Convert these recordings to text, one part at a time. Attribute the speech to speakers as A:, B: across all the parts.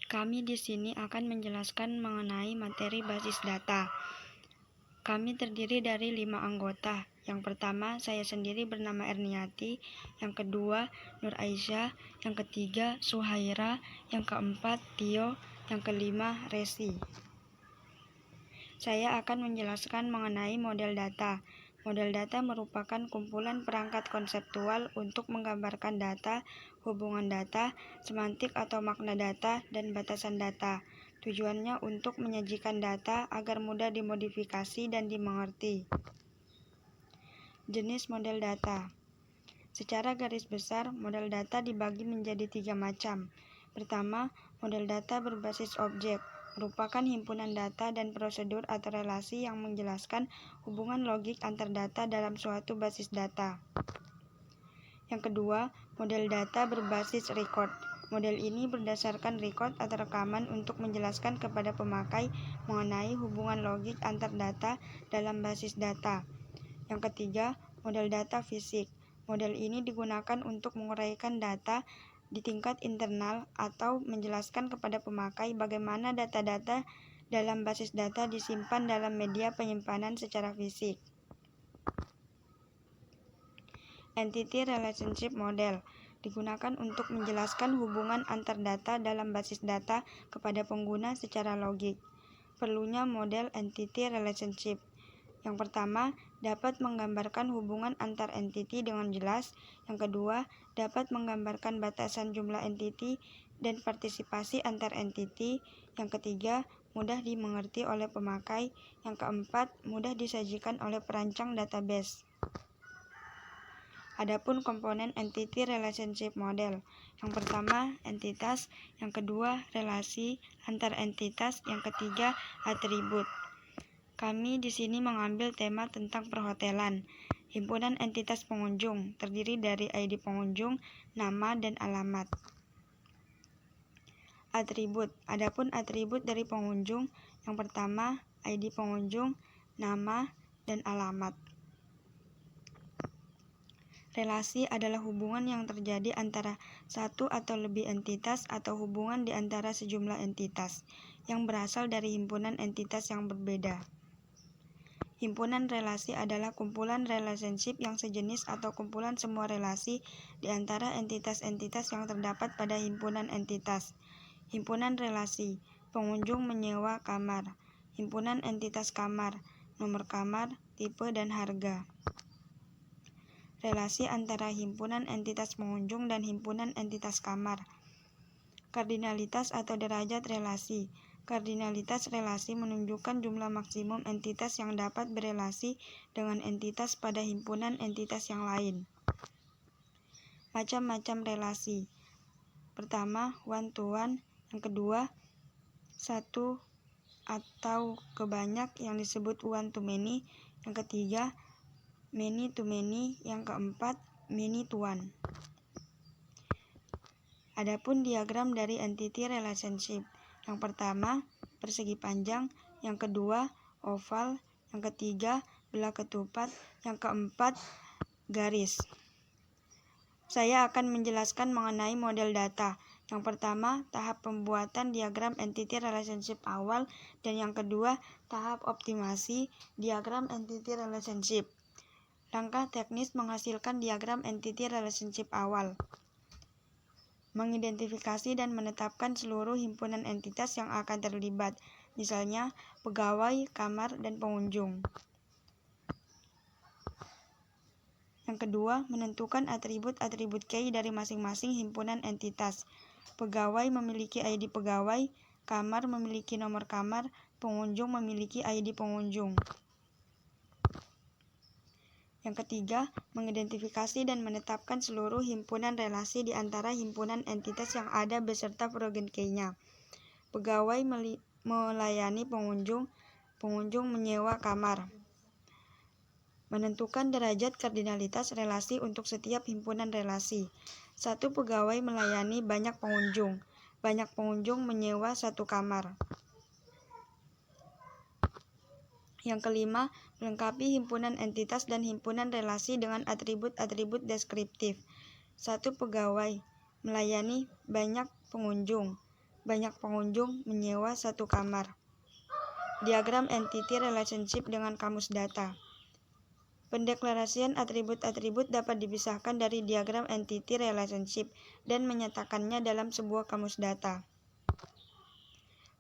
A: Kami di sini akan menjelaskan mengenai materi basis data. Kami terdiri dari 5 anggota. Yang pertama, saya sendiri bernama Erniati. Yang kedua, Nur Aisyah. Yang ketiga, Suhaira. Yang keempat, Tio. Yang kelima, Resi. Saya akan menjelaskan mengenai model data. Model data merupakan kumpulan perangkat konseptual untuk menggambarkan data, hubungan data, semantik atau makna data, dan batasan data. Tujuannya untuk menyajikan data agar mudah dimodifikasi dan dimengerti. Jenis model data. Secara garis besar, model data dibagi menjadi 3 macam. Pertama, model data berbasis objek, merupakan himpunan data dan prosedur atau relasi yang menjelaskan hubungan logik antar data dalam suatu basis data. Yang kedua, model data berbasis record. Model ini berdasarkan record atau rekaman untuk menjelaskan kepada pemakai mengenai hubungan logik antar data dalam basis data. Yang ketiga, model data fisik. Model ini digunakan untuk menguraikan data di tingkat internal atau menjelaskan kepada pemakai bagaimana data-data dalam basis data disimpan dalam media penyimpanan secara fisik. Entity Relationship Model digunakan untuk menjelaskan hubungan antar data dalam basis data kepada pengguna secara logik. Perlunya model Entity Relationship. Yang pertama, dapat menggambarkan hubungan antar entiti dengan jelas. Yang kedua, dapat menggambarkan batasan jumlah entiti dan partisipasi antar entiti. Yang ketiga, mudah dimengerti oleh pemakai. Yang keempat, mudah disajikan oleh perancang database. Adapun komponen Entity Relationship Model. Yang pertama, entitas. Yang kedua, relasi antar entitas. Yang ketiga, atribut. Kami di sini mengambil tema tentang perhotelan. Himpunan entitas pengunjung terdiri dari ID pengunjung, nama, dan alamat. Atribut. Adapun atribut dari pengunjung, yang pertama, ID pengunjung, nama, dan alamat. Relasi adalah hubungan yang terjadi antara satu atau lebih entitas atau hubungan di antara sejumlah entitas yang berasal dari himpunan entitas yang berbeda. Himpunan relasi adalah kumpulan relationship yang sejenis atau kumpulan semua relasi di antara entitas-entitas yang terdapat pada himpunan entitas. Himpunan relasi, pengunjung menyewa kamar. Himpunan entitas kamar, nomor kamar, tipe, dan harga. Relasi antara himpunan entitas pengunjung dan himpunan entitas kamar. Kardinalitas atau derajat relasi. Kardinalitas relasi menunjukkan jumlah maksimum entitas yang dapat berelasi dengan entitas pada himpunan entitas yang lain. Macam-macam relasi. Pertama, one-to-one. Yang kedua, satu atau kebanyak yang disebut one-to-many. Yang ketiga, many-to-many. Yang keempat, many-to-one. Adapun diagram dari entity relationship. Yang pertama, persegi panjang. Yang kedua, oval. Yang ketiga, belah ketupat. Yang keempat, garis. Saya akan menjelaskan mengenai model data. Yang pertama, tahap pembuatan diagram entity relationship awal. Dan yang kedua, tahap optimasi diagram entity relationship. Langkah teknis menghasilkan diagram entity relationship awal. Mengidentifikasi dan menetapkan seluruh himpunan entitas yang akan terlibat, misalnya pegawai, kamar, dan pengunjung. Yang kedua, menentukan atribut-atribut key dari masing-masing himpunan entitas. Pegawai memiliki ID pegawai, kamar memiliki nomor kamar, pengunjung memiliki ID pengunjung. Yang ketiga, mengidentifikasi dan menetapkan seluruh himpunan relasi di antara himpunan entitas yang ada beserta progen key-nya. Pegawai melayani pengunjung, pengunjung menyewa kamar. Menentukan derajat kardinalitas relasi untuk setiap himpunan relasi. Satu pegawai melayani banyak pengunjung menyewa satu kamar. Yang kelima, melengkapi himpunan entitas dan himpunan relasi dengan atribut-atribut deskriptif. Satu pegawai melayani banyak pengunjung. Banyak pengunjung menyewa satu kamar. Diagram Entity Relationship dengan kamus data. Pendeklarasian atribut-atribut dapat dipisahkan dari diagram Entity Relationship dan menyatakannya dalam sebuah kamus data.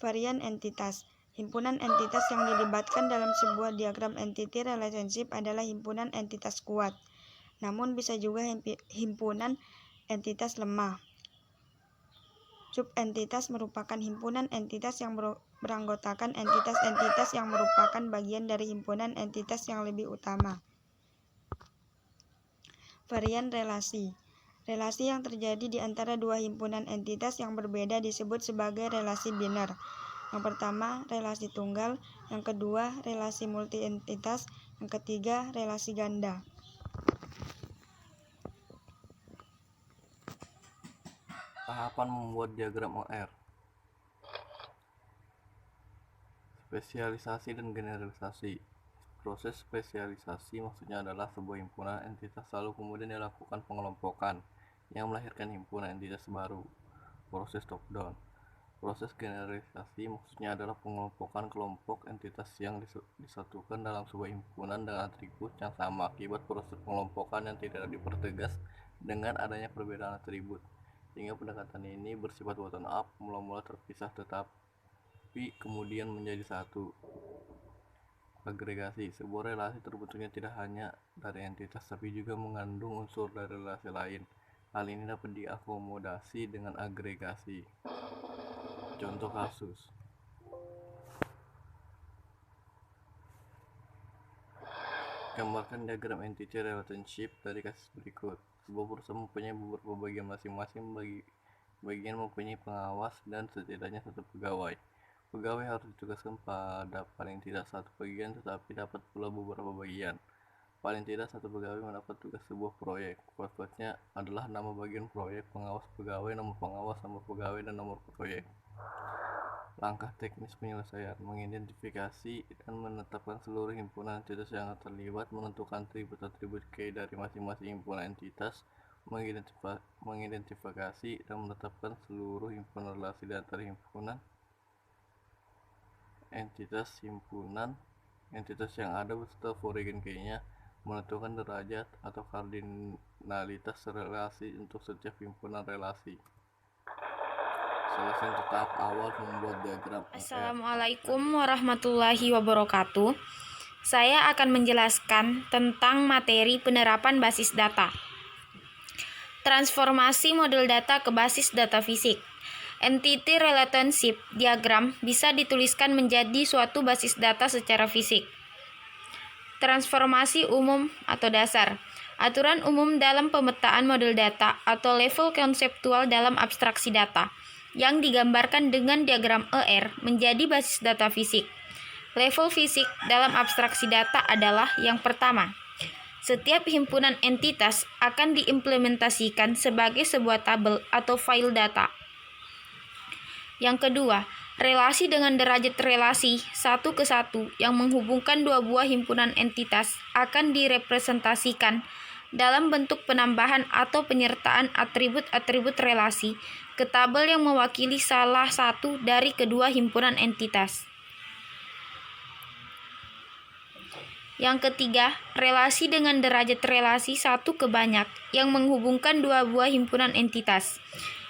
A: Varian entitas. Himpunan entitas yang dilibatkan dalam sebuah diagram Entity Relationship adalah himpunan entitas kuat, namun bisa juga himpunan entitas lemah. Subentitas merupakan himpunan entitas yang beranggotakan entitas-entitas yang merupakan bagian dari himpunan entitas yang lebih utama. Varian relasi. Relasi yang terjadi di antara dua himpunan entitas yang berbeda disebut sebagai relasi biner. Yang pertama, relasi tunggal. Yang kedua, relasi multi-entitas. Yang ketiga, relasi ganda.
B: Tahapan membuat diagram OR. Spesialisasi dan generalisasi. Proses spesialisasi maksudnya adalah sebuah himpunan entitas lalu kemudian dilakukan pengelompokan yang melahirkan himpunan entitas baru. Proses top down. Proses generalisasi maksudnya adalah pengelompokan kelompok entitas yang disatukan dalam sebuah himpunan dengan atribut yang sama akibat proses pengelompokan yang tidak dipertegas dengan adanya perbedaan atribut. Sehingga pendekatan ini bersifat bottom up, mula-mula terpisah tetapi kemudian menjadi satu. Agregasi. Sebuah relasi terbentuknya tidak hanya dari entitas tapi juga mengandung unsur dari relasi lain. Hal ini dapat diakomodasi dengan agregasi. Contoh kasus. Gambarkan diagram entity relationship dari kasus berikut. Sebuah perusahaan mempunyai beberapa bagian masing-masing, bagian mempunyai pengawas dan setidaknya satu pegawai. Pegawai harus ditugaskan pada paling tidak satu bagian tetapi dapat pula beberapa bagian. Paling tidak satu pegawai mendapat tugas sebuah proyek. Kode-kodenya adalah nama bagian proyek, pengawas pegawai, nomor pengawas, nomor pegawai, dan nomor proyek. Langkah teknis penyelesaian: mengidentifikasi dan menetapkan seluruh himpunan entitas yang terlibat, menentukan atribut-atribut key dari masing-masing himpunan entitas, mengidentifikasi dan menetapkan seluruh himpunan relasi di antara himpunan entitas yang ada beserta foreign key-nya, menentukan derajat atau kardinalitas relasi untuk setiap himpunan relasi. Selesai untuk tahap awal membuat diagram OR.
C: Assalamualaikum warahmatullahi wabarakatuh. Saya akan menjelaskan tentang materi penerapan basis data. Transformasi model data ke basis data fisik. Entity relationship diagram bisa dituliskan menjadi suatu basis data secara fisik. Transformasi umum atau dasar. Aturan umum dalam pemetaan model data atau level konseptual dalam abstraksi data yang digambarkan dengan diagram ER menjadi basis data fisik. Level fisik dalam abstraksi data adalah yang pertama, setiap himpunan entitas akan diimplementasikan sebagai sebuah tabel atau file data. Yang kedua, relasi dengan derajat relasi 1 ke 1 yang menghubungkan dua buah himpunan entitas akan direpresentasikan dalam bentuk penambahan atau penyertaan atribut-atribut relasi ke tabel yang mewakili salah satu dari kedua himpunan entitas. Yang ketiga, relasi dengan derajat relasi 1 ke banyak yang menghubungkan dua buah himpunan entitas.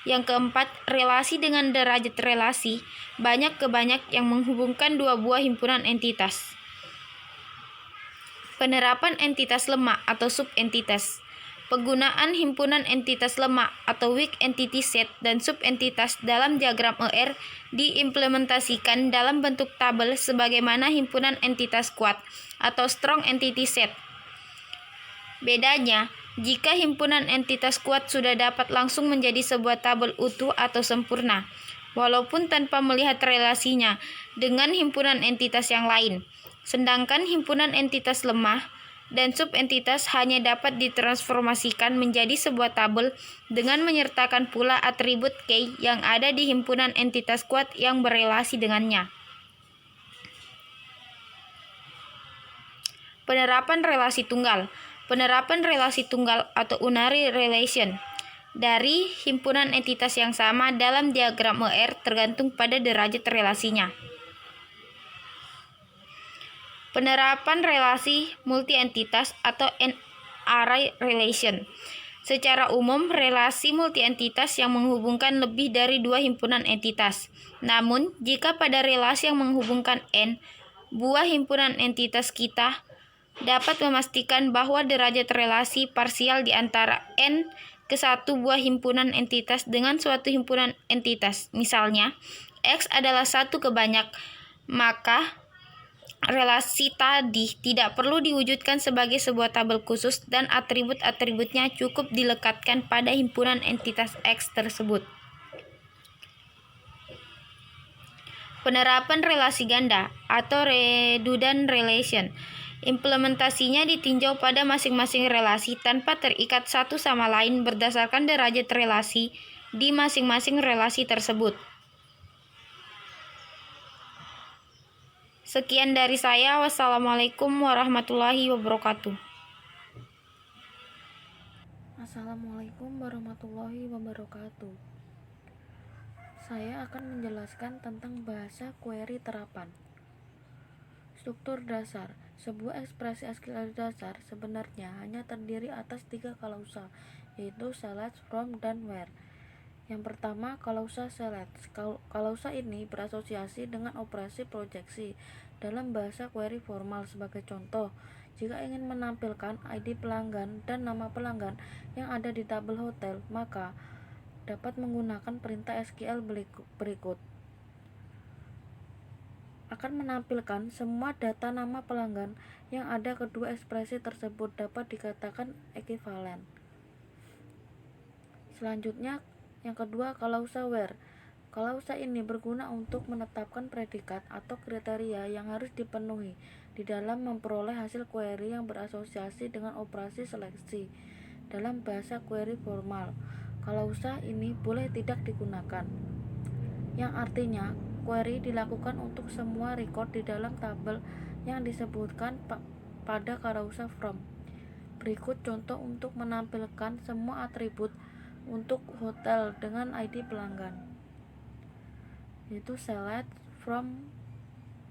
C: Yang keempat, relasi dengan derajat relasi banyak ke banyak yang menghubungkan dua buah himpunan entitas. Penerapan entitas lemak atau subentitas. Penggunaan himpunan entitas lemak atau weak entity set dan subentitas dalam diagram ER diimplementasikan dalam bentuk tabel sebagaimana himpunan entitas kuat atau strong entity set. Bedanya, jika himpunan entitas kuat sudah dapat langsung menjadi sebuah tabel utuh atau sempurna, walaupun tanpa melihat relasinya dengan himpunan entitas yang lain. Sedangkan himpunan entitas lemah dan subentitas hanya dapat ditransformasikan menjadi sebuah tabel dengan menyertakan pula atribut key yang ada di himpunan entitas kuat yang berelasi dengannya. Penerapan relasi tunggal. Penerapan relasi tunggal atau unary relation. dari himpunan entitas yang sama dalam diagram ER tergantung pada derajat relasinya. Penerapan relasi multi-entitas atau N-array relation. Secara umum, relasi multi-entitas yang menghubungkan lebih dari dua himpunan entitas. Namun, jika pada relasi yang menghubungkan N, buah himpunan entitas kita dapat memastikan bahwa derajat relasi parsial di antara N ke satu buah himpunan entitas dengan suatu himpunan entitas. Misalnya, X adalah 1 ke banyak, maka relasi tadi tidak perlu diwujudkan sebagai sebuah tabel khusus dan atribut-atributnya cukup dilekatkan pada himpunan entitas X tersebut. Penerapan relasi ganda atau redundant relation. Implementasinya ditinjau pada masing-masing relasi tanpa terikat satu sama lain berdasarkan derajat relasi di masing-masing relasi tersebut. Sekian dari saya. Wassalamualaikum warahmatullahi wabarakatuh.
D: Assalamualaikum warahmatullahi wabarakatuh. Saya akan menjelaskan tentang bahasa query terapan. Struktur dasar. Sebuah ekspresi SQL dasar sebenarnya hanya terdiri atas 3 klausa, yaitu select, from, dan where. Yang pertama, klausa select. Klausa ini berasosiasi dengan operasi proyeksi dalam bahasa query formal. Sebagai contoh, jika ingin menampilkan ID pelanggan dan nama pelanggan yang ada di tabel hotel, maka dapat menggunakan perintah SQL berikut. Akan menampilkan semua data nama pelanggan yang ada kedua ekspresi tersebut dapat dikatakan ekuivalen. Selanjutnya, yang kedua, klausa where. Klausa ini berguna untuk menetapkan predikat atau kriteria yang harus dipenuhi di dalam memperoleh hasil query yang berasosiasi dengan operasi seleksi. Dalam bahasa query formal, klausa ini boleh tidak digunakan, yang artinya query dilakukan untuk semua record di dalam tabel yang disebutkan pada klausa from. Berikut contoh untuk menampilkan semua atribut untuk hotel dengan ID pelanggan, yaitu select, from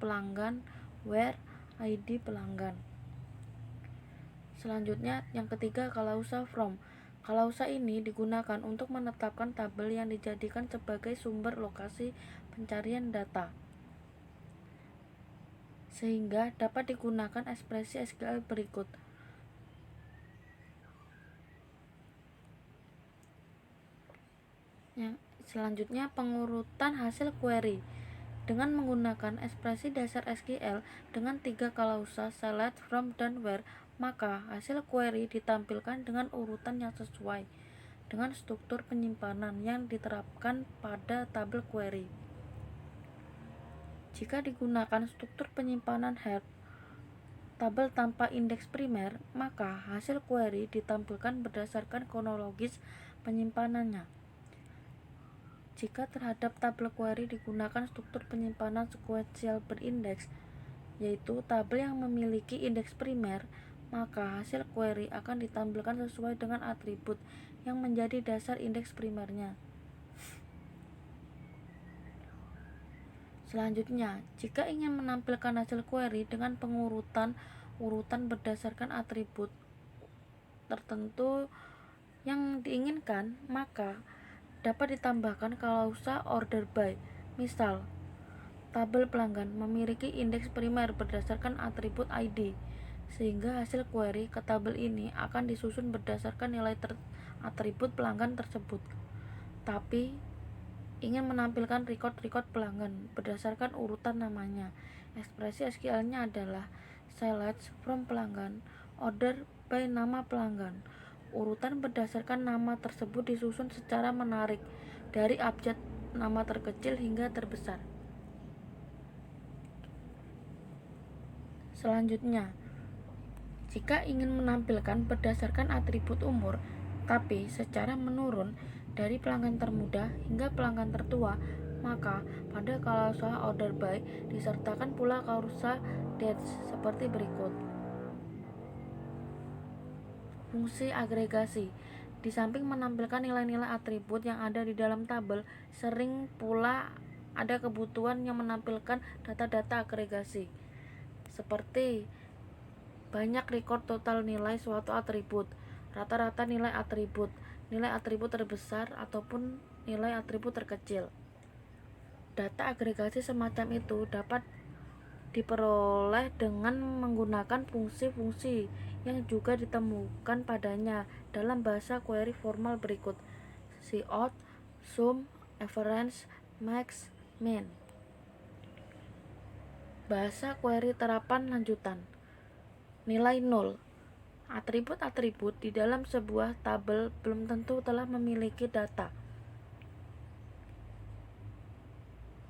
D: pelanggan, where, ID pelanggan. Selanjutnya, yang ketiga, klausa from. Klausa ini digunakan untuk menetapkan tabel yang dijadikan sebagai sumber lokasi pencarian data, sehingga dapat digunakan ekspresi SQL berikut. Yang selanjutnya, pengurutan hasil query. Dengan menggunakan ekspresi dasar SQL dengan 3 klausa select, from, dan where, maka hasil query ditampilkan dengan urutan yang sesuai dengan struktur penyimpanan yang diterapkan pada tabel query. Jika digunakan struktur penyimpanan heap tabel tanpa indeks primer, maka hasil query ditampilkan berdasarkan kronologis penyimpanannya. Jika terhadap tabel query digunakan struktur penyimpanan sekuensial berindeks, yaitu tabel yang memiliki indeks primer, maka hasil query akan ditampilkan sesuai dengan atribut yang menjadi dasar indeks primernya. Selanjutnya, jika ingin menampilkan hasil query dengan urutan berdasarkan atribut tertentu yang diinginkan, maka dapat ditambahkan klausa order by. Misal, tabel pelanggan memiliki indeks primer berdasarkan atribut ID, sehingga hasil query ke tabel ini akan disusun berdasarkan nilai atribut pelanggan tersebut. Tapi ingin menampilkan record pelanggan berdasarkan urutan namanya, ekspresi SQL-nya adalah select from pelanggan, order by nama pelanggan. Urutan berdasarkan nama tersebut disusun secara menarik dari abjad nama terkecil hingga terbesar. Selanjutnya, jika ingin menampilkan berdasarkan atribut umur, tapi secara menurun dari pelanggan termuda hingga pelanggan tertua, maka pada klausa order by disertakan pula klausa dates seperti berikut. Fungsi agregasi. Di samping menampilkan nilai-nilai atribut yang ada di dalam tabel, sering pula ada kebutuhan yang menampilkan data-data agregasi, seperti banyak record total nilai suatu atribut, rata-rata nilai atribut terbesar ataupun nilai atribut terkecil. Data agregasi semacam itu dapat diperoleh dengan menggunakan fungsi-fungsi yang juga ditemukan padanya dalam bahasa query formal berikut: cout, sum, average, max, min. Bahasa query terapan lanjutan. Nilai 0. Atribut-atribut di dalam sebuah tabel belum tentu telah memiliki data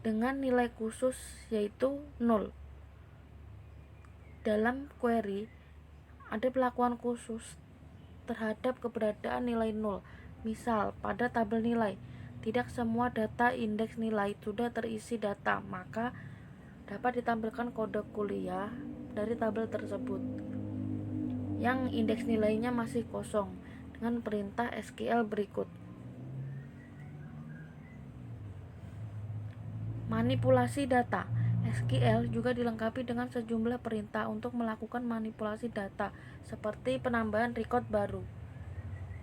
D: dengan nilai khusus yaitu 0. Dalam query ada pelakuan khusus terhadap keberadaan nilai 0. Misal, pada tabel nilai, tidak semua data indeks nilai sudah terisi data, maka dapat ditampilkan kode kuliah dari tabel tersebut yang indeks nilainya masih kosong dengan perintah SQL berikut. Manipulasi data. SQL juga dilengkapi dengan sejumlah perintah untuk melakukan manipulasi data, seperti penambahan record baru,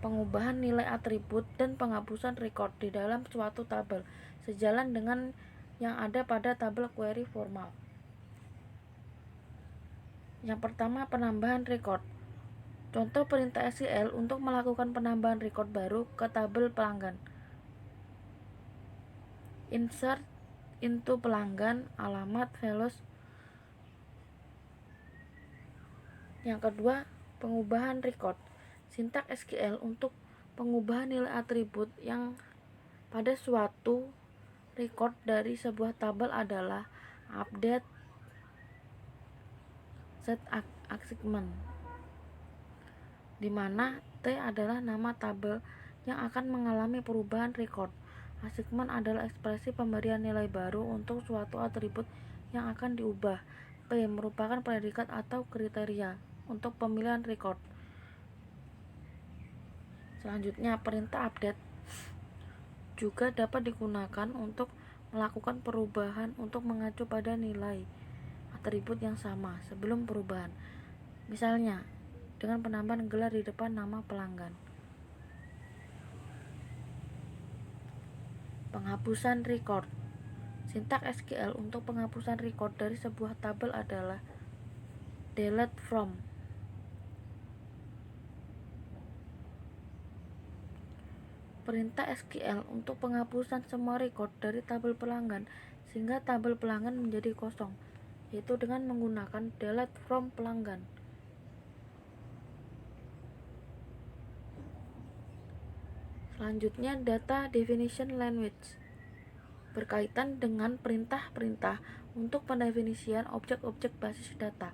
D: pengubahan nilai atribut, dan penghapusan record di dalam suatu tabel, sejalan dengan yang ada pada tabel query formal. Yang pertama, penambahan record. Contoh perintah SQL untuk melakukan penambahan record baru ke tabel pelanggan. Insert into pelanggan, alamat, velos. Yang kedua, pengubahan record. Sintak SQL untuk pengubahan nilai atribut yang pada suatu record dari sebuah tabel adalah update set assignment, di mana T adalah nama tabel yang akan mengalami perubahan record. Assignment adalah ekspresi pemberian nilai baru untuk suatu atribut yang akan diubah. P merupakan predikat atau kriteria untuk pemilihan record. Selanjutnya, perintah update juga dapat digunakan untuk melakukan perubahan untuk mengacu pada nilai atribut yang sama sebelum perubahan. Misalnya, dengan penambahan gelar di depan nama pelanggan. Penghapusan record. Sintak SQL untuk penghapusan record dari sebuah tabel adalah delete from. Perintah SQL untuk penghapusan semua record dari tabel pelanggan sehingga tabel pelanggan menjadi kosong, yaitu dengan menggunakan delete from pelanggan. Selanjutnya, data definition language berkaitan dengan perintah-perintah untuk pendefinisian objek-objek basis data.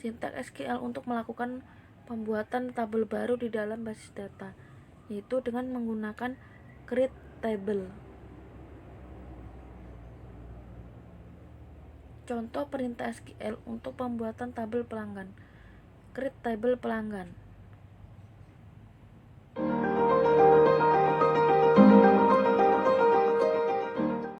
D: Sintak SQL untuk melakukan pembuatan tabel baru di dalam basis data, yaitu dengan menggunakan create table. Contoh perintah SQL untuk pembuatan tabel pelanggan. Create table pelanggan.